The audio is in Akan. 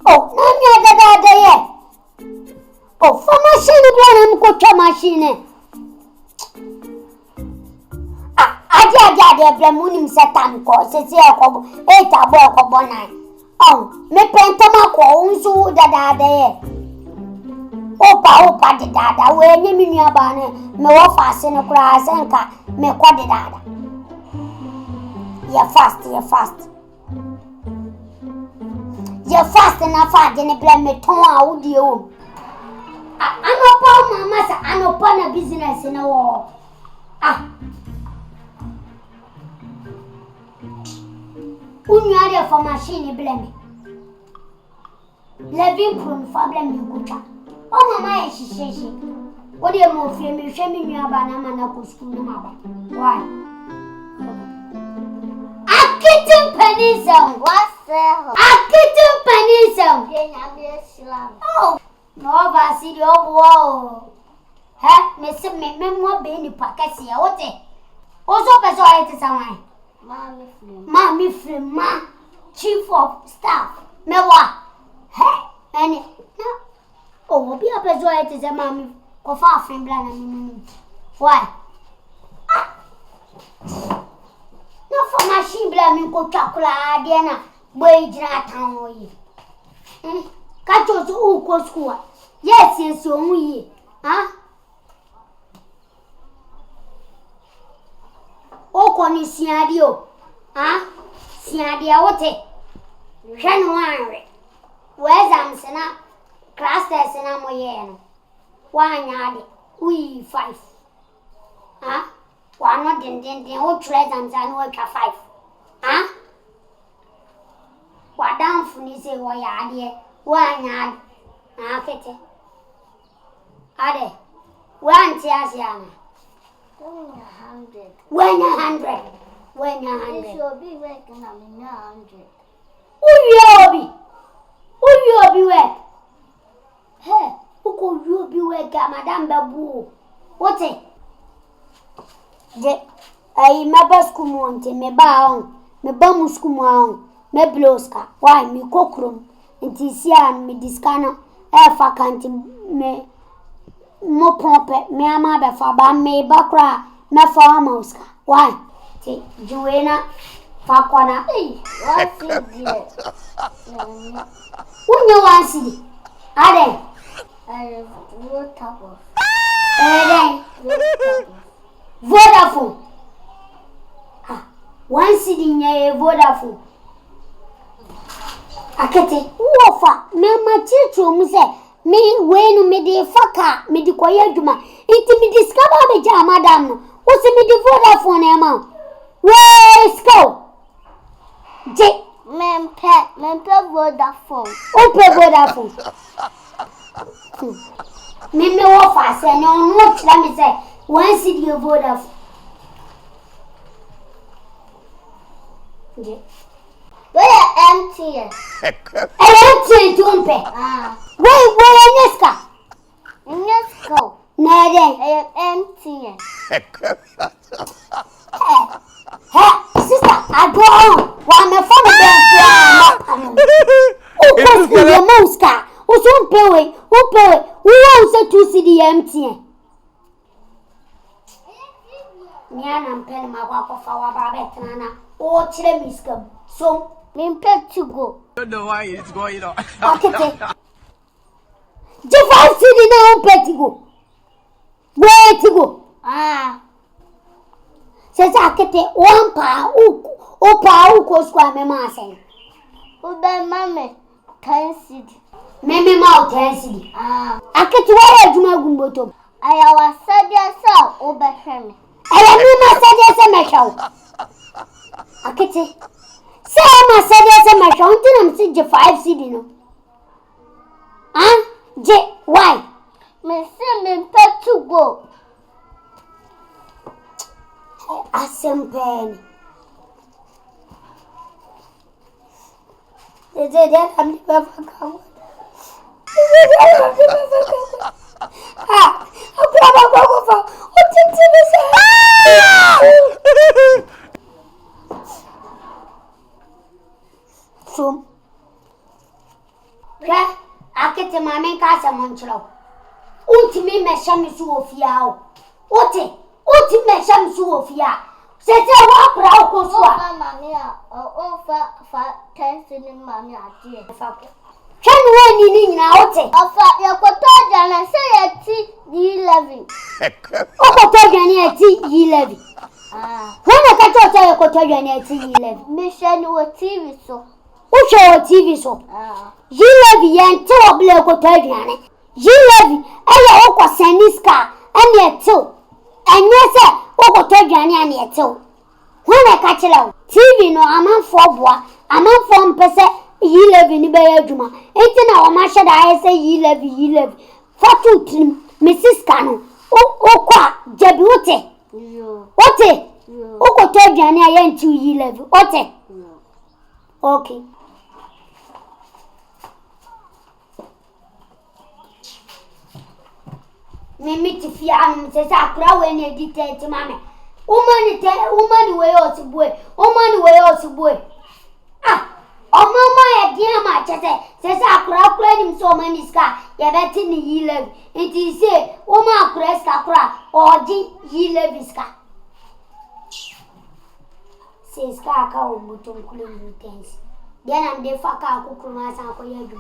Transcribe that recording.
Oh, no, oh, for machine, go machine. I Blamunim Satan cause it's a cob, 8 a walk of 1 night. Oh, me pentamaco, so that there. Opa, the dada, where you mean your banner, me offer in a grass and car, me quaddy dada. You're fast. You're fast enough, I didn't blame me, Tom, out you. I'm upon my master, I'm upon a business in a war. Who you are for machine blame? Living prune for blame you good. Oh, mamma, she says she. What do you move for me? Shaming you about a man of school. Why? Akete Mpeninsem. What's that? Akete Mpeninsem. Oh, no, Vasily, oh, ha, Miss Memmo Benny Pacasia, what day? Also, I to someone. Mammy Flim, ma, chief of staff. Mewa, hey, and oh, will be a persuaded as a mammy of far from Blanam. Why? No, for machine blaming go chocolate, Diana, wage at town. Catch us all go school. Yes, so we, huh? Okoni siadio, siadia wote. January. Where's Amsena? Class test in Amoyen. 1 yard, we 5. One not in old treasures and work 5. What down for you say, why yard, 1 yard, Akete. Ade, 1 tiasiana. 100. When 100. It should be working on 100. Who you be work? Hey, who could you be work, Madame Babu? What it? I remember school monte, me bound, me bamuskumo, me bloska, why me cockrum, and Tisian, me discana, facanti, me mo pompe, me amaba for me bakra, me for moska. Why? Joanna, Fakwana, What's it? Who you want to see? I wrote up. Vodafone. One sitting near Vodafone. Akete, who offer? Mamma Chichu say, me when me de faka, me de Koyajuma, it me discover the jam, madam. What's me the Vodafone amount? Where's go? J. Mempe Vodafone. Open Vodafone. Me no offer, say no much. Let me say, one city of Vodafone. Where empty? Empty, don't pay. Where Neska? Nesco. No, I am empty. Hey, sister, I go on. While my phone is there, your mouse car. Who's on pay? Who wants to see the empty? Niana and Penny, my walk of our Babetana, or Chilemiscum. So, me pet to go. I don't know why it's going on. Akete. Jeff, city now, pet to go. Where to go? Says Akete, 1 pound, who square me, Marcel. Who by Mammy? 10 city. Maybe more 10 city. Akete, why are you my gumboto? I was said yourself over him. I am not Akete. Say my said my counting and see the 5 city no. Why? Me see me pet to go. Asempen. Is it that I'm never come? I'm going to So, Hwe akete mame ka asemonchiro. Utimi mehye so ofia o. Uti mehye so ofia. Sese wa kra okoso a. Mama ya o fa tension mama ade. Twanu ani ni nyina ote. Afa yakoto jana say yeti 11. Okoto jana yeti 11. When ka to say yakoto jana yeti 11. Mission wo TV so. Uche wo TV so. 11 yente oble okoto jana. 11 eye okọ seniska ene eto. Enye se okoto jana ene eto. When ka kire TV no amanfo boa, amanfo mpese 11 ni be adwuma enti na o ma hye da say 11 42 Mrs. Kano okwa jebi ote okoto aduane aye nti 11 ote okay mimi tifia am se sakura we na edite mame woman we osibue Omama e dia ma chese sese akura nim so maniska ye beti ni 11 enti se o ma akura ska kura oji 11 ska se ska ka o mutum kule mutensi dia na mde faka akukuru ma san ko yedu